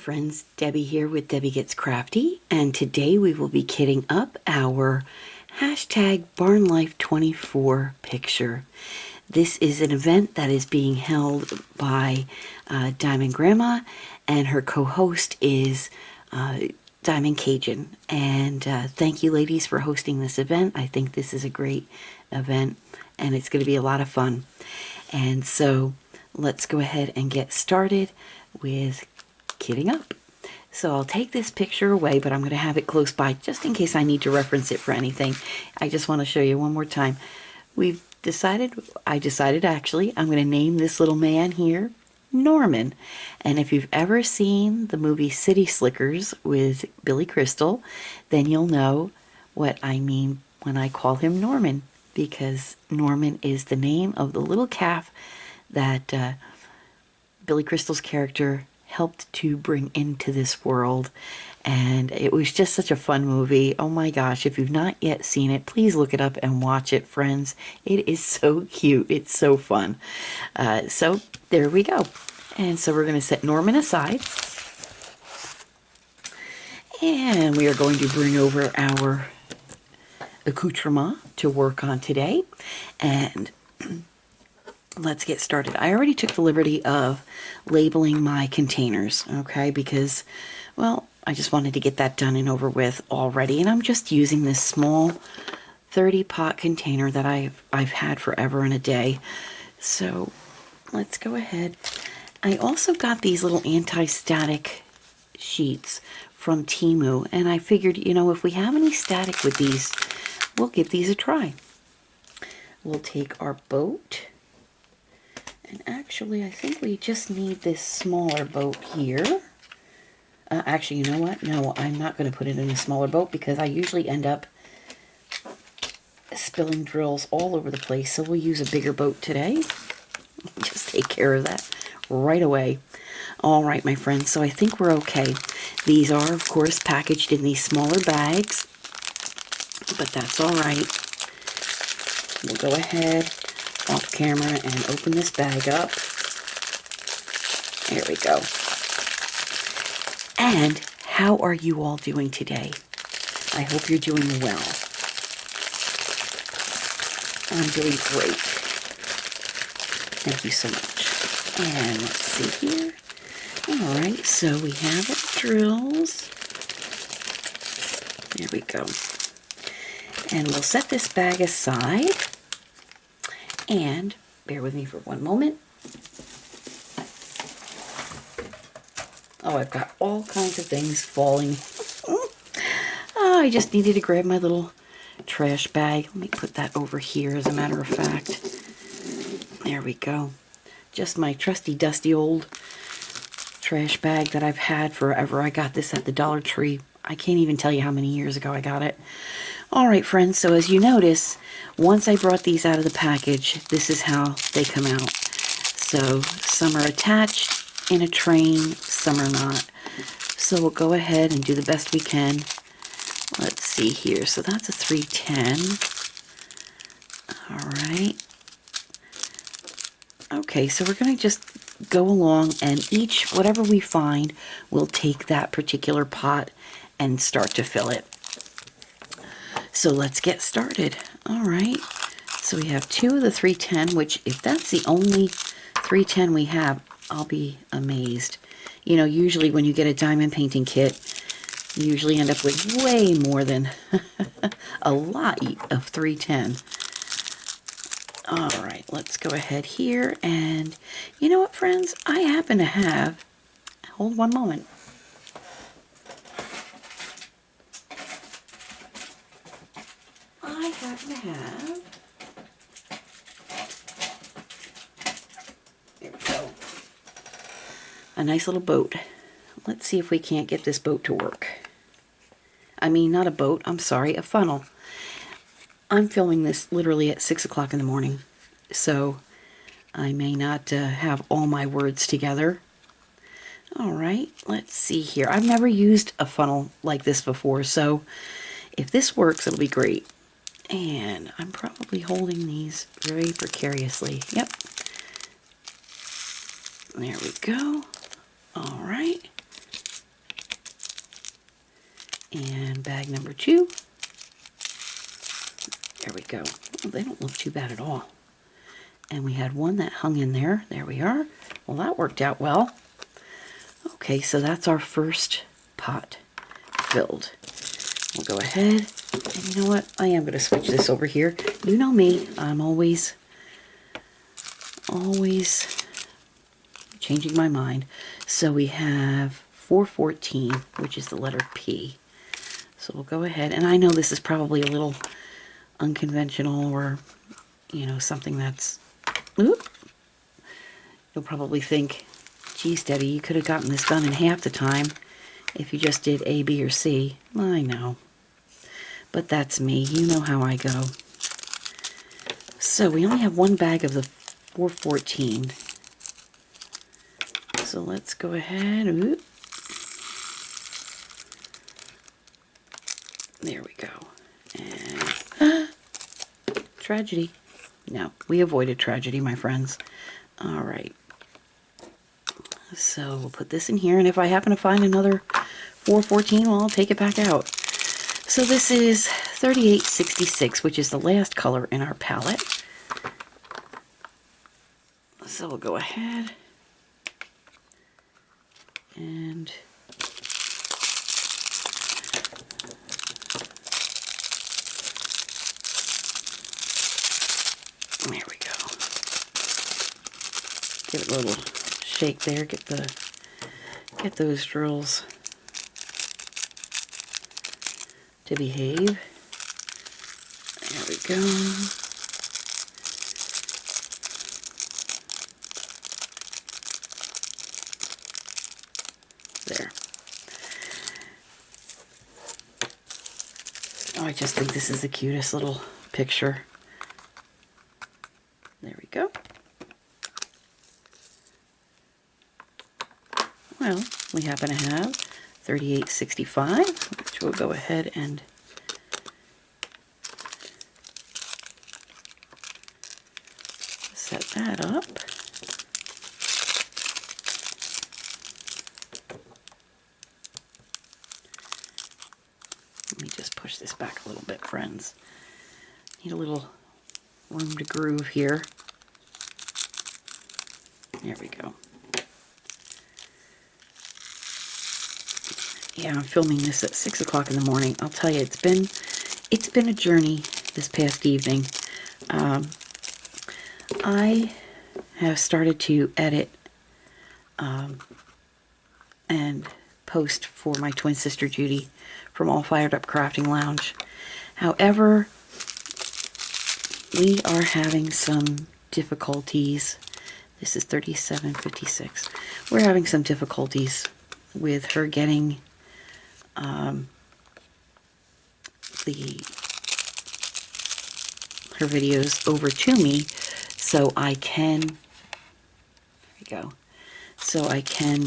friends, Debbie here with Debbie Gets Crafty, and today we will be kitting up our hashtag BarnLife24 picture. This is an event that is being held by Diamond Grandma, and her co-host is Diamond Cajun. And thank you ladies for hosting this event. I think this is a great event, and it's going to be a lot of fun. And so let's go ahead and get started with kitting up. So I'll take this picture away, but I'm going to have it close by just in case I need to reference it for anything. I just want to show you one more time. I decided actually, I'm going to name this little man here Norman. And if you've ever seen the movie City Slickers with Billy Crystal, then you'll know what I mean when I call him Norman, because Norman is the name of the little calf that Billy Crystal's character helped to bring into this world. And it was just such a fun movie. Oh my gosh, if you've not yet seen it, please look it up and watch it, friends. It is so cute. It's so fun. So there we go. And so we're going to set Norman aside. And we are going to bring over our accoutrement to work on today. And let's get started. I already took the liberty of labeling my containers, okay, because, well, I just wanted to get that done and over with already. And I'm just using this small 30-pot container that I've had forever and a day. So let's go ahead. I also got these little anti-static sheets from Temu, and I figured, you know, if we have any static with these, we'll give these a try. We'll take our boat. And actually, I think we just need this smaller boat here. Actually, you know what? No, I'm not going to put it in a smaller boat because I usually end up spilling drills all over the place. So we'll use a bigger boat today. Just take care of that right away. All right, my friends. So I think we're okay. These are, of course, packaged in these smaller bags, but that's all right. We'll go ahead off camera and open this bag up. There we go. And how are you all doing today? I hope you're doing well. I'm doing great. Thank you so much. And let's see here. All right, so we have our drills. There we go. And we'll set this bag aside. And bear with me for one moment. Oh, I've got all kinds of things falling. Oh, I just needed to grab my little trash bag. Let me put that over here, as a matter of fact. There we go. Just my trusty, dusty old trash bag that I've had forever. I got this at the Dollar Tree. I can't even tell you how many years ago I got it. All right, friends, so as you notice, once I brought these out of the package, this is how they come out. So some are attached in a train, some are not. So we'll go ahead and do the best we can. Let's see here. So that's a 310. All right. Okay, so we're going to just go along, and each, whatever we find, we'll take that particular pot and start to fill it. So let's get started. All right, so we have two of the 310, which if that's the only 310 we have, I'll be amazed. You know, usually when you get a diamond painting kit, you usually end up with way more than a lot of 310. All right, let's go ahead here. And you know what, friends? I happen to have, hold one moment. I happen to have, there we go, a nice little boat. Let's see if we can't get this boat to work. I mean, not a boat, I'm sorry, a funnel. I'm filming this literally at 6 o'clock in the morning, so I may not have all my words together. All right, let's see here. I've never used a funnel like this before, so if this works, it'll be great. And I'm probably holding these very precariously. Yep. There we go. All right. And bag number 2. There we go. Well, they don't look too bad at all. And we had one that hung in there. There we are. Well, that worked out well. Okay, so that's our first pot filled. We'll go ahead, and you know what? I am going to switch this over here. You know me, I'm always changing my mind. So we have 414, which is the letter P. So we'll go ahead, and I know this is probably a little unconventional, or, you know, something that's, oop, you'll probably think, geez, Debbie, you could have gotten this done in half the time if you just did A, B, or C. I know. But that's me. You know how I go. So we only have one bag of the 414. So let's go ahead. Oop. There we go. And tragedy. No, we avoided tragedy, my friends. All right. So we'll put this in here, and if I happen to find another 414, well, I'll take it back out. So this is 3866, which is the last color in our palette. So we'll go ahead and there we go. Give it a little shake there. Get those drills to behave. There we go. There. Oh, I just think this is the cutest little picture. There we go. Well, we happen to have 3865, which we'll go ahead and set that up. Let me just push this back a little bit, friends. Need a little room to groove here. There we go. Yeah, I'm filming this at 6 o'clock in the morning. I'll tell you, it's been a journey this past evening. I have started to edit and post for my twin sister Judy from All Fired Up Crafting Lounge. However, we are having some difficulties. This is 3756. We're having some difficulties with her getting her videos over to me, so I can, there we go, so I can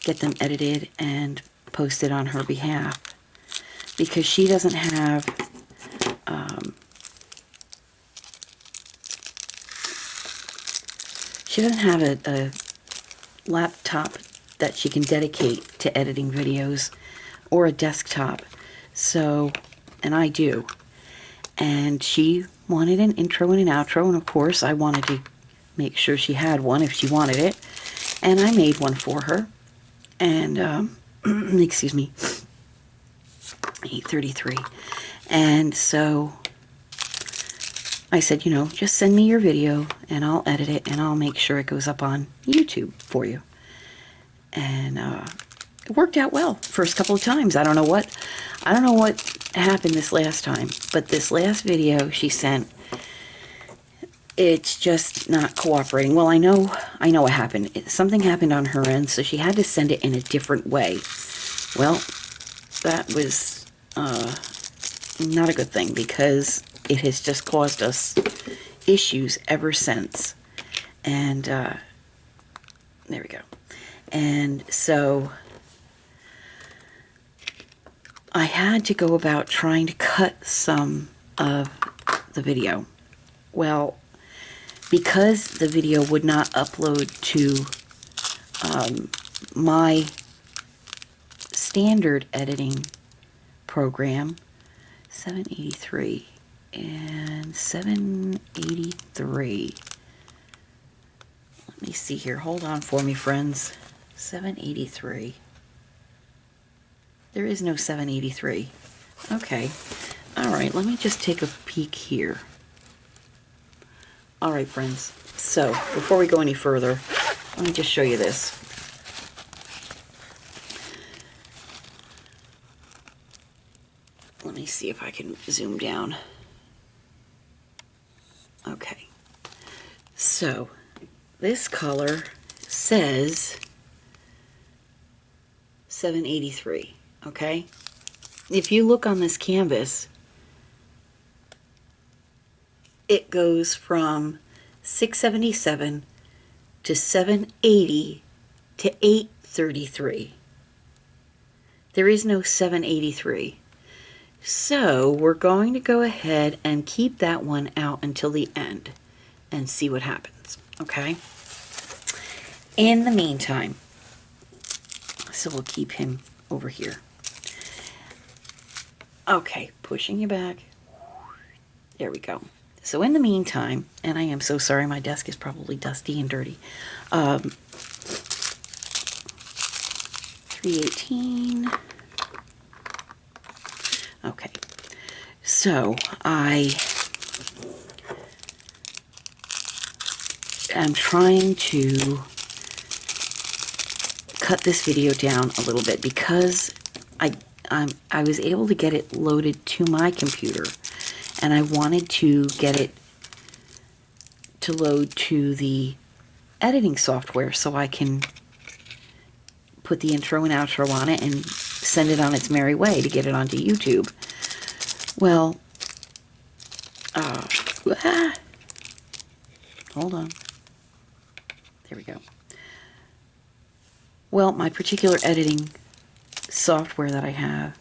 get them edited and posted on her behalf, because she doesn't have a laptop that she can dedicate to editing videos, or a desktop. So, and I do. And she wanted an intro and an outro, and of course I wanted to make sure she had one if she wanted it. And I made one for her. And, excuse me, 8:33. And so I said, you know, just send me your video and I'll edit it and I'll make sure it goes up on YouTube for you. And it worked out well first couple of times. I don't know what happened this last time, but this last video she sent, it's just not cooperating. Well, I know what happened. Something happened on her end, so she had to send it in a different way. Well, that was not a good thing, because it has just caused us issues ever since. And there we go. And so I had to go about trying to cut some of the video. Well, because the video would not upload to my standard editing program, 783 and 783. Let me see here. Hold on for me, friends. 783. There is no 783. Okay. All right, let me just take a peek here. All right, friends. So, before we go any further, let me just show you this. Let me see if I can zoom down. Okay. So, this color says 783, okay? If you look on this canvas, it goes from 677 to 780 to 833. There is no 783. So we're going to go ahead and keep that one out until the end and see what happens, okay? In the meantime, so we'll keep him over here. Okay, pushing you back. There we go. So in the meantime, and I am so sorry, my desk is probably dusty and dirty. 318. Okay, so I am trying to cut this video down a little bit because I was able to get it loaded to my computer, and I wanted to get it to load to the editing software so I can put the intro and outro on it and send it on its merry way to get it onto YouTube. Well, hold on. There we go. Well, my particular editing software that I have,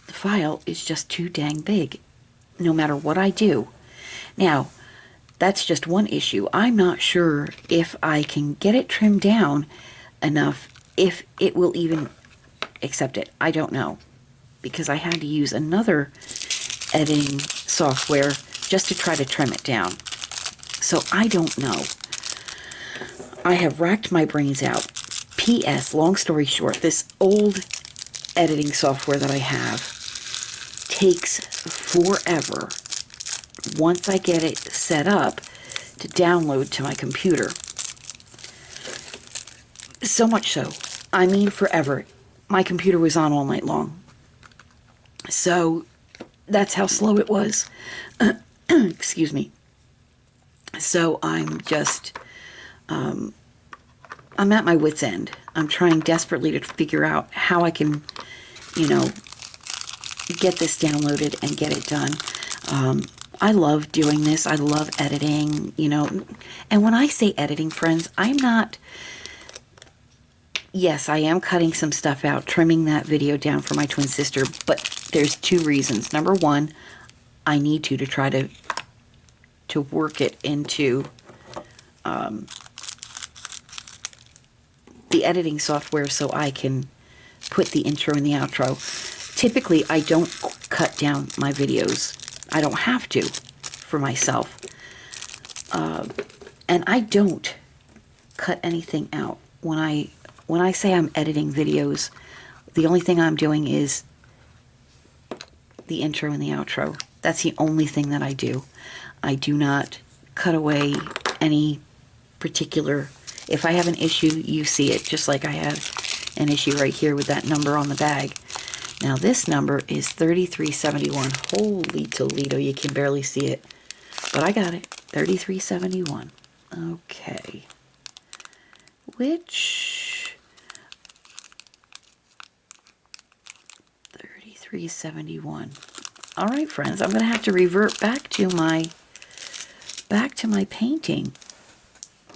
the file is just too dang big, no matter what I do. Now, that's just one issue. I'm not sure if I can get it trimmed down enough, if it will even accept it. I don't know, because I had to use another editing software just to try to trim it down. So I don't know. I have racked my brains out. P.S. Long story short, this old editing software that I have takes forever once I get it set up to download to my computer. So much so, I mean forever. My computer was on all night long. So that's how slow it was. Excuse me. So I'm just, I'm at my wit's end. I'm trying desperately to figure out how I can, you know, get this downloaded and get it done. I love doing this. I love editing, you know. And when I say editing, friends, I'm not... Yes, I am cutting some stuff out, trimming that video down for my twin sister, but there's two reasons. Number one, I need to try to work it into the editing software so I can put the intro and the outro. Typically, I don't cut down my videos. I don't have to for myself. And I don't cut anything out. When I say I'm editing videos, the only thing I'm doing is the intro and the outro. That's the only thing that I do. I do not cut away any particular... If I have an issue, you see it, just like I have an issue right here with that number on the bag. Now this number is 3371. Holy Toledo, you can barely see it. But I got it, 3371. Okay. Which... 3371. All right, friends, I'm going to have to revert back to my painting.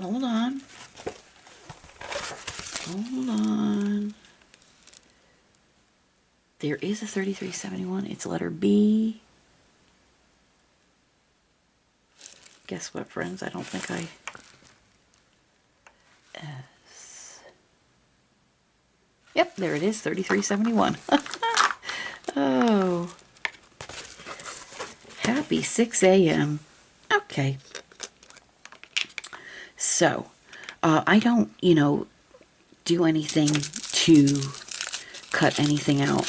Hold on. Hold on. There is a 3371. It's letter B. Guess what, friends? I don't think I... S. Yep, there it is, 3371. Oh, happy 6 a.m. Okay. So, I don't, do anything to cut anything out.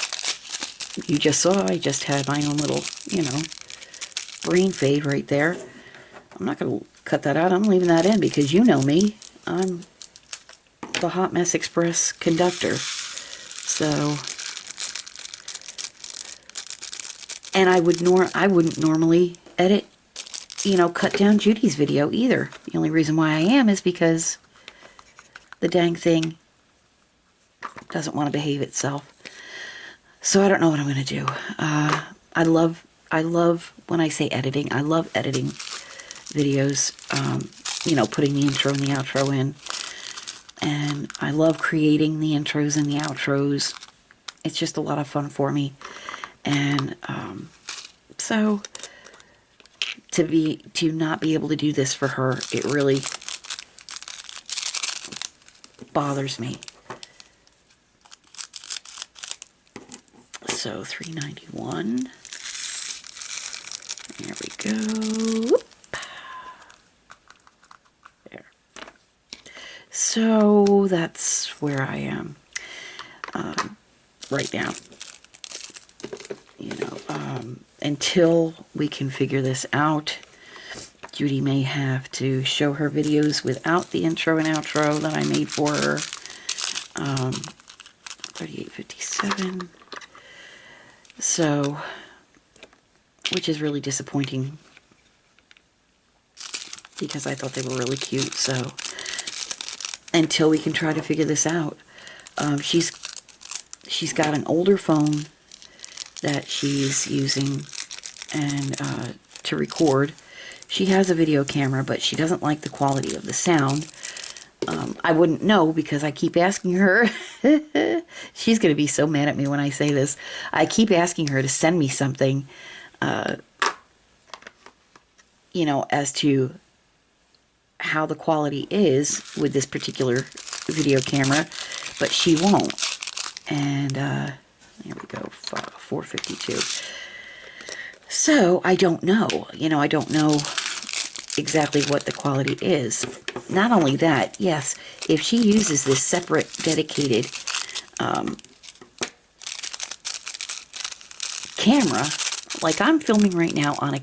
You just saw I just had my own little, brain fade right there. I'm not going to cut that out. I'm leaving that in because you know me. I'm the Hot Mess Express conductor. So, and I wouldn't normally edit, cut down Judy's video either. The only reason why I am is because the dang thing doesn't want to behave itself. So I don't know what I'm going to do. I love when I say editing, I love editing videos, putting the intro and the outro in. And I love creating the intros and the outros. It's just a lot of fun for me. And so to not be able to do this for her, it really bothers me. So 391. There we go. Whoop. There. So that's where I am right now. Until we can figure this out, Judy may have to show her videos without the intro and outro that I made for her. 3857. So, which is really disappointing because I thought they were really cute. So, until we can try to figure this out, she's got an older phone that she's using and to record. She has a video camera, but she doesn't like the quality of the sound. I wouldn't know because I keep asking her. She's going to be so mad at me when I say this. I keep asking her to send me something, as to how the quality is with this particular video camera, but she won't. And there we go, 452. So I don't know. I don't know exactly what the quality is. Not only that, yes, if she uses this separate dedicated camera, like I'm filming right now on a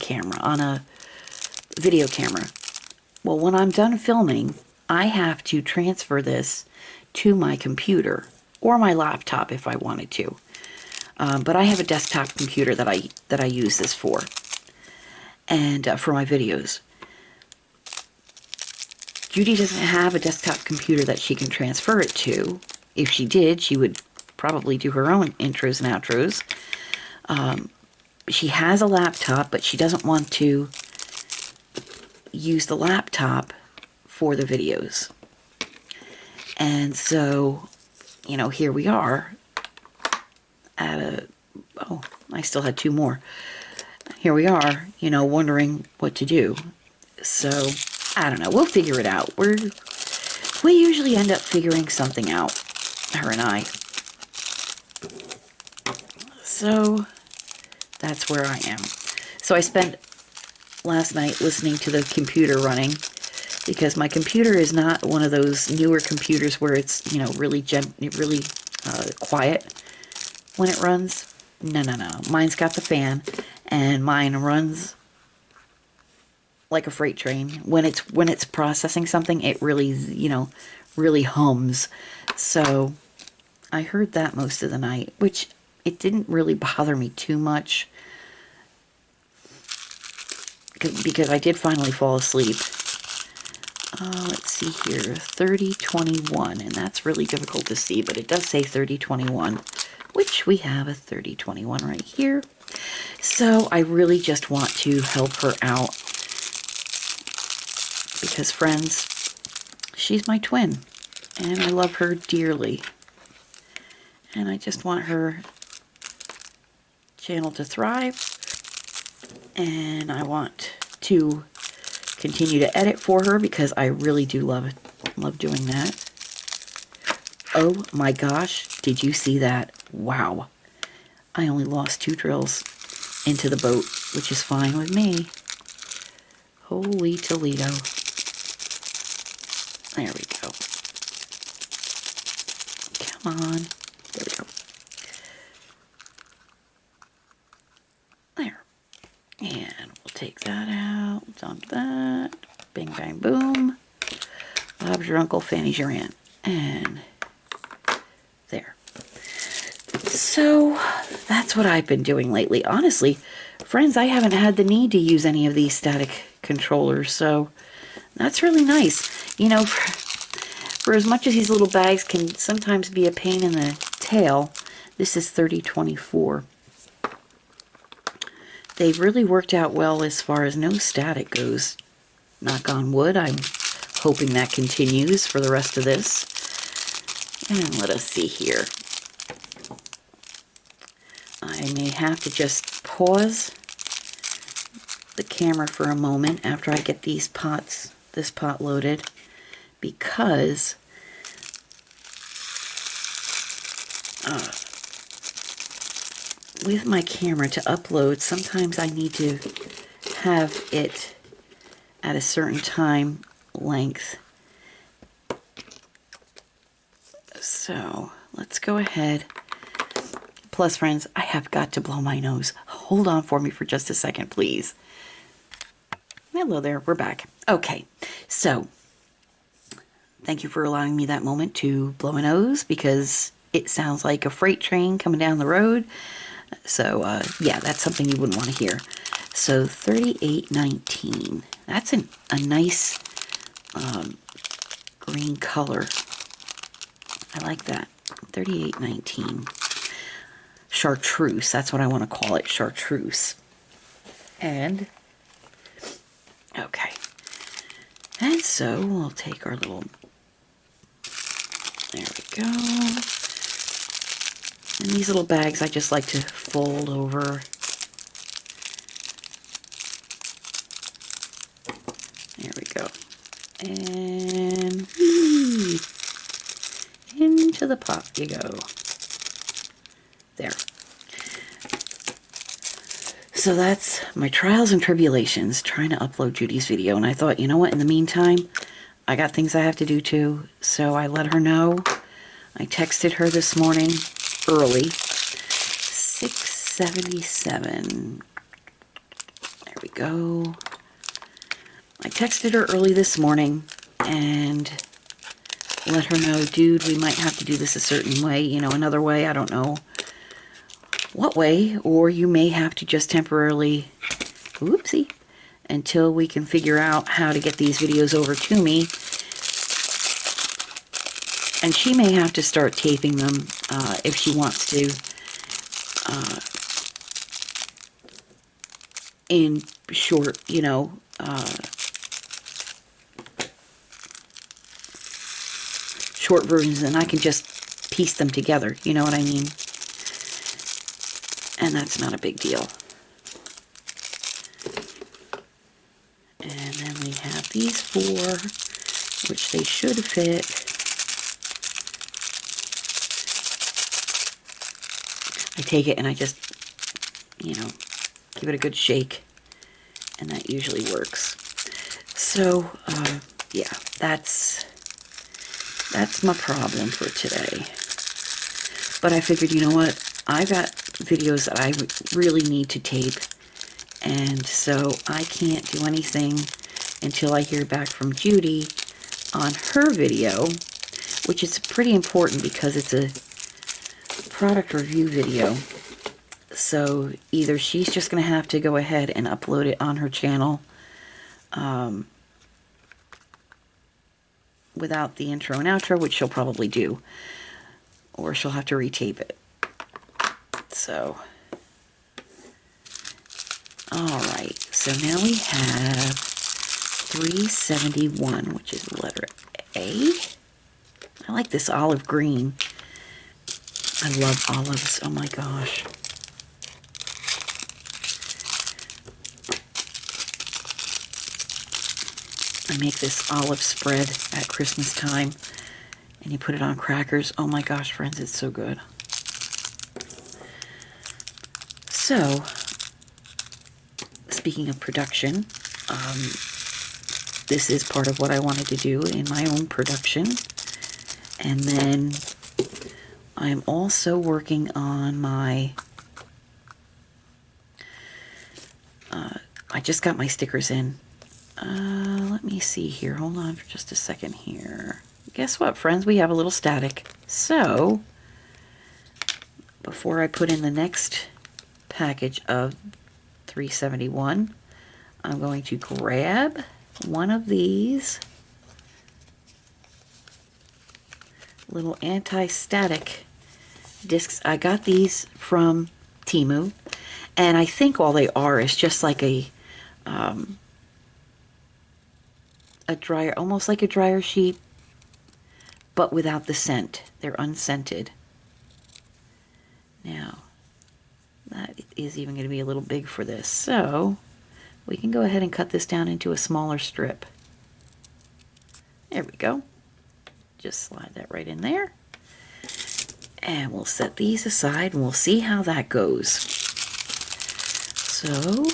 video camera. Well, when I'm done filming, I have to transfer this to my computer or my laptop if I wanted to. But I have a desktop computer that I use this for, and for my videos. Judy doesn't have a desktop computer that she can transfer it to. If she did, she would probably do her own intros and outros. She has a laptop, but she doesn't want to use the laptop for the videos. And so, here we are at I still had 2 more. Here we are, wondering what to do. So, I don't know. We'll figure it out. We usually end up figuring something out, her and I. So, that's where I am. So I spent last night listening to the computer running, because my computer is not one of those newer computers where it's, really quiet when it runs. No. Mine's got the fan, and mine runs like a freight train. When it's processing something, it really, really hums. So I heard that most of the night, which it didn't really bother me too much, because I did finally fall asleep. Let's see here, 3021, and that's really difficult to see, but it does say 3021, which we have a 3021 right here. So I really just want to help her out, because friends, she's my twin, and I love her dearly, and I just want her channel to thrive, and I want to continue to edit for her because I really do love doing that. Oh my gosh, did you see that? Wow. I only lost 2 drills into the boat, which is fine with me. Holy Toledo. There we go. Come on. There we go. There. And we'll take that out. Dump that. Bing, bang, boom. Bob's your uncle, Fanny's your aunt. And there. So that's what I've been doing lately. Honestly, friends, I haven't had the need to use any of these static controllers, so that's really nice. You know, for as much as these little bags can sometimes be a pain in the tail, this is 3024. They've really worked out well as far as no static goes. Knock on wood, I'm hoping that continues for the rest of this. And let us see here. I may have to just pause the camera for a moment after I get this pot loaded, because with my camera to upload, sometimes I need to have it at a certain time length. So let's go ahead. Plus, friends, I have got to blow my nose. Hold on for me for just a second, please. Hello there, we're back. Okay, so thank you for allowing me that moment to blow my nose, because it sounds like a freight train coming down the road. So, yeah, that's something you wouldn't want to hear. So, 3819. That's a nice green color. I like that. 3819. Chartreuse, that's what I want to call it, chartreuse. And, okay. And so, we'll take our little, there we go. And these little bags I just like to fold over. There we go. And whee, into the pot you go. There. So that's my trials and tribulations trying to upload Judy's video. And I thought, you know what, in the meantime, I got things I have to do too. So I let her know. I texted her this morning early. 677. There we go. I texted her early this morning and let her know, dude, we might have to do this a certain way, you know, another way, I don't know what way, or you may have to just temporarily, whoopsie, until we can figure out how to get these videos over to me. And she may have to start taping them if she wants to in short, you know, short versions, and I can just piece them together, you know what I mean? And that's not a big deal. And then we have these 4, which they should fit. I take it and I just, you know, give it a good shake, and that usually works. So, yeah, that's my problem for today. But I figured, you know what, I got videos that I really need to tape, and so I can't do anything until I hear back from Judy on her video, which is pretty important because it's a product review video. So either she's just going to have to go ahead and upload it on her channel without the intro and outro, which she'll probably do, or she'll have to retape it. So, alright, so now we have 371, which is the letter A. I like this olive green. I love olives, oh my gosh. I make this olive spread at Christmas time, and you put it on crackers. Oh my gosh, friends, it's so good. So, speaking of production, this is part of what I wanted to do in my own production. And then I'm also working on my, I just got my stickers in. Let me see here. Hold on for just a second here. Guess what, friends? We have a little static. So, before I put in the next package of 371, I'm going to grab one of these little anti-static discs. I got these from Temu, and I think all they are is just like a dryer, almost like a dryer sheet, but without the scent. They're unscented. Now, that is even going to be a little big for this, so we can go ahead and cut this down into a smaller strip. There we go. Just slide that right in there. And we'll set these aside and we'll see how that goes. So,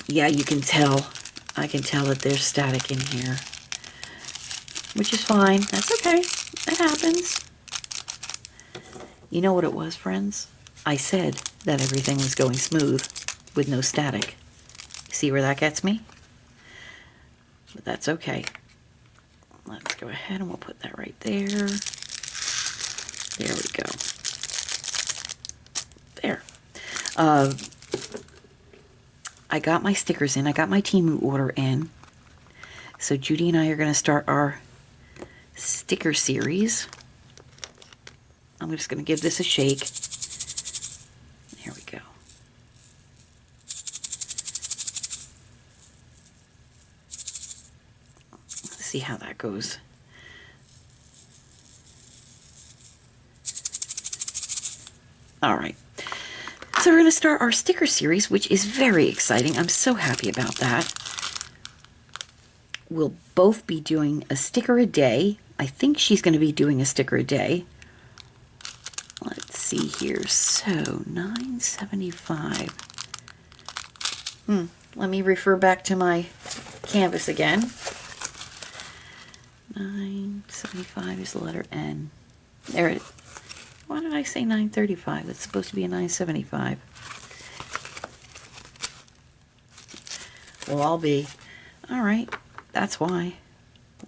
yeah, you can tell. I can tell that there's static in here, which is fine. That's okay. That happens. You know what it was, friends? I said that everything was going smooth with no static. See where that gets me? But that's okay. Let's go ahead and we'll put that right there. There we go. There. I got my stickers in. I got my Temu order in. So Judy and I are going to start our sticker series. I'm just going to give this a shake. There we go. Let's see how that goes. All right. So we're going to start our sticker series, which is very exciting. I'm so happy about that. We'll both be doing a sticker a day. I think she's going to be doing a sticker a day. Let's see here. So, $9.75. Let me refer back to my canvas again. $9.75 is the letter N. There it is. Why did I say $9.35? It's supposed to be a $9.75. Well, I'll be. All right. That's why.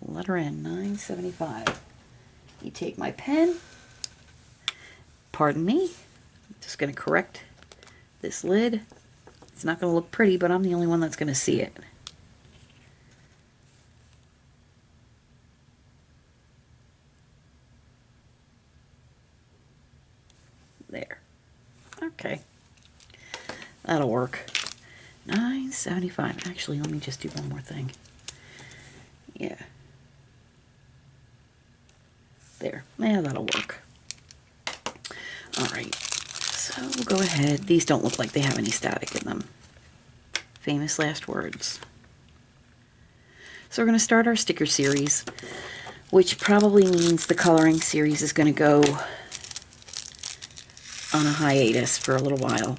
Letter N, $9.75. You take my pen. Pardon me. I'm just going to correct this lid. It's not going to look pretty, but I'm the only one that's going to see it. There. Okay. That'll work. $9.75. Actually, let me just do one more thing. Yeah. There. Yeah, that'll work. Alright. So we'll go ahead. These don't look like they have any static in them. Famous last words. So we're going to start our sticker series, which probably means the coloring series is going to go on a hiatus for a little while.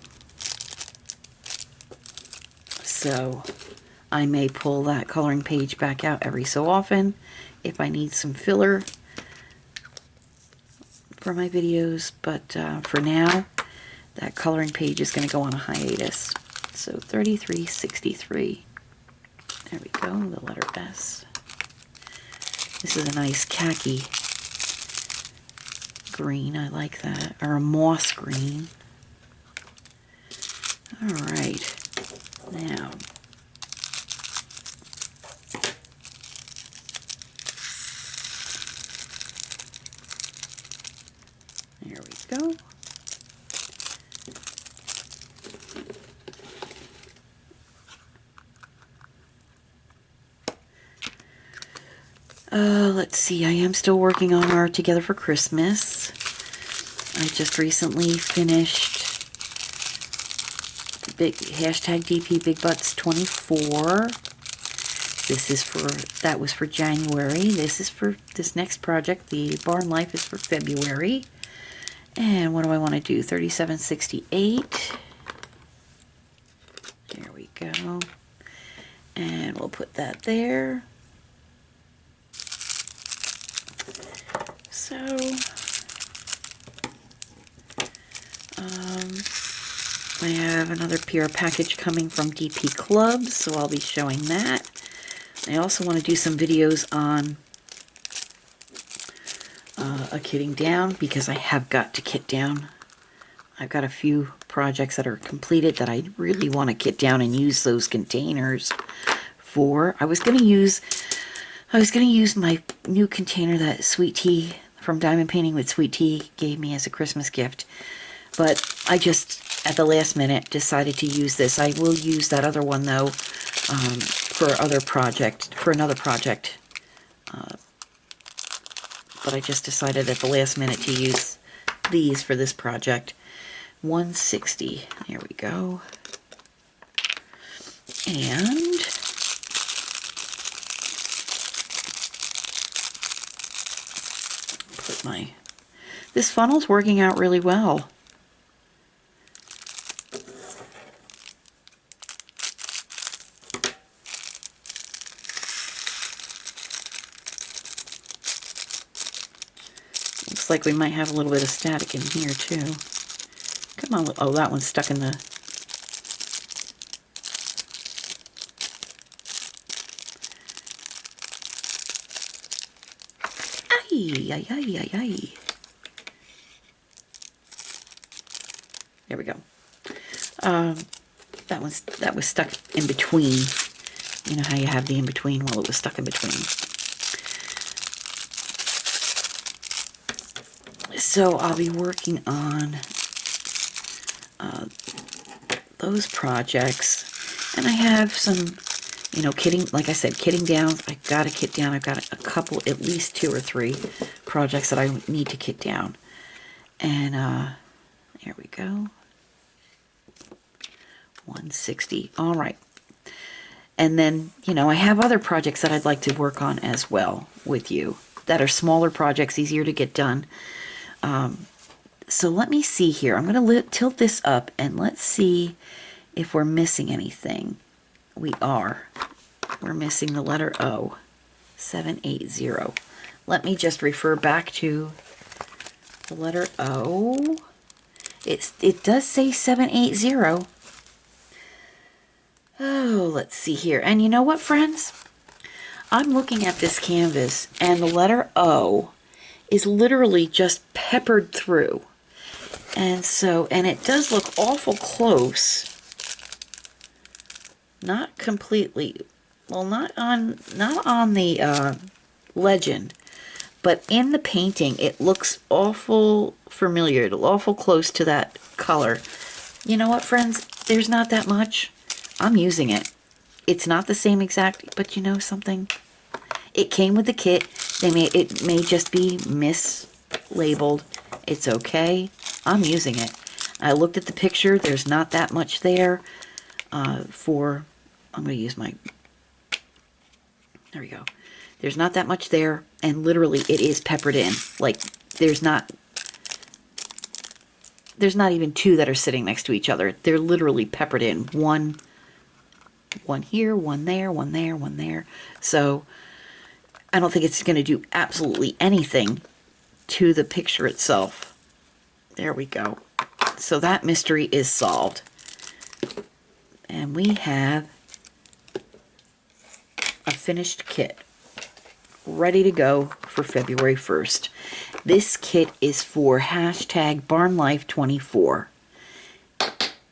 So I may pull that coloring page back out every so often if I need some filler for my videos, but for now that coloring page is going to go on a hiatus. So 3363. There we go, the letter S. This is a nice khaki green. I like that. Or a moss green. Alright. Now. There we go. Let's see, I am still working on our Together for Christmas. I just recently finished hashtag DP Big Butts 24. That was for January. This is for this next project. The Barn Life is for February. And what do I want to do? 3768. There we go. And we'll put that there. So, I have another PR package coming from DP Clubs, so I'll be showing that. I also want to do some videos on a kitting down, because I have got to kit down. I've got a few projects that are completed that I really want to kit down and use those containers for. I was gonna use my new container that Sweet Tea from Diamond Painting with Sweet Tea gave me as a Christmas gift, but I just at the last minute decided to use this. I will use that other one though, for another project. But I just decided at the last minute to use these for this project. 160. There we go. And put this funnel's working out really well. Looks like we might have a little bit of static in here too. Come on. Oh, that one's stuck in the... Ay, ay, ay, ay, ay. There we go. That was stuck in between. You know how you have the in between? Well, it was stuck in between. So I'll be working on those projects, and I have some, you know, kitting, like I said, kitting down. I've got to kit down. I've got a couple, at least 2 or 3 projects that I need to kit down. And there we go. 160. All right. And then, you know, I have other projects that I'd like to work on as well with you that are smaller projects, easier to get done. So let me see here. I'm going to tilt this up and let's see if we're missing anything. We are. We're missing the letter O. 780. Let me just refer back to the letter O. It does say 780. Oh, let's see here. And you know what, friends? I'm looking at this canvas and the letter O is literally just peppered through. And it does look awful close. Not completely, well, not on the legend, but in the painting, it looks awful familiar, awful close to that color. You know what, friends? There's not that much. I'm using it. It's not the same exact, but you know something? It came with the kit. It may just be mislabeled. It's okay. I'm using it. I looked at the picture. There's not that much there. I'm going to use my... There we go. There's not that much there, and literally it is peppered in. Like, there's not even 2 that are sitting next to each other. They're literally peppered in. One here, one there, one there, one there. So I don't think it's going to do absolutely anything to the picture itself. There we go. So that mystery is solved. And we have a finished kit ready to go for February 1st. This kit is for hashtag BarnLife24.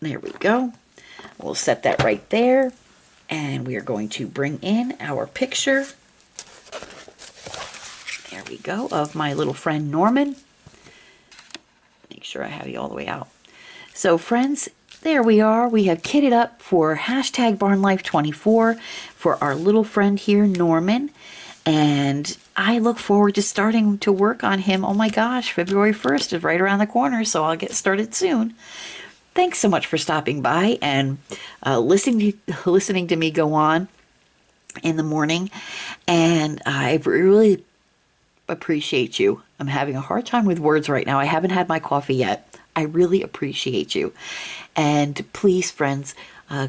There we go. We'll set that right there. And we are going to bring in our picture. There we go, of my little friend Norman. Make sure I have you all the way out. So friends, there we are. We have kitted up for hashtag BarnLife24 for our little friend here, Norman. And I look forward to starting to work on him. Oh my gosh, February 1st is right around the corner, so I'll get started soon. Thanks so much for stopping by and listening to me go on. in the morning, and I really appreciate you. I'm having a hard time with words right now. I haven't had my coffee yet. I really appreciate you. And please, friends,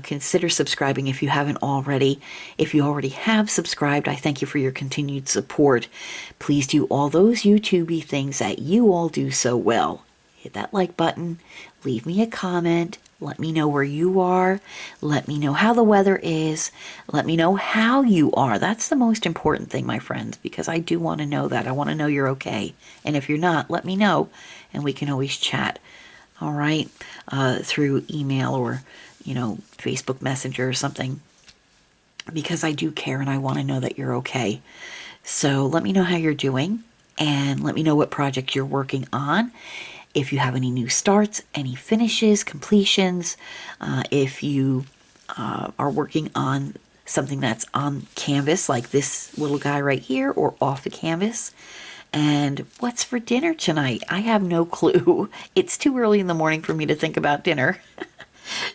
consider subscribing if you haven't already. If you already have subscribed, I thank you for your continued support. Please do all those YouTubey things that you all do so well. Hit that like button, leave me a comment, let me know where you are, let me know how the weather is, let me know how you are. That's the most important thing, my friends, because I do want to know that. I want to know you're okay. And if you're not, let me know, and we can always chat, all right, through email or, Facebook Messenger or something, because I do care and I want to know that you're okay. So let me know how you're doing, and let me know what project you're working on. If you have any new starts, any finishes, completions, if you are working on something that's on canvas, like this little guy right here, or off the canvas. And what's for dinner tonight? I have no clue. It's too early in the morning for me to think about dinner.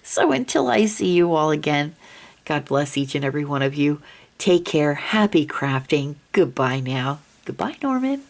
So until I see you all again, God bless each and every one of you. Take care. Happy crafting. Goodbye now. Goodbye, Norman.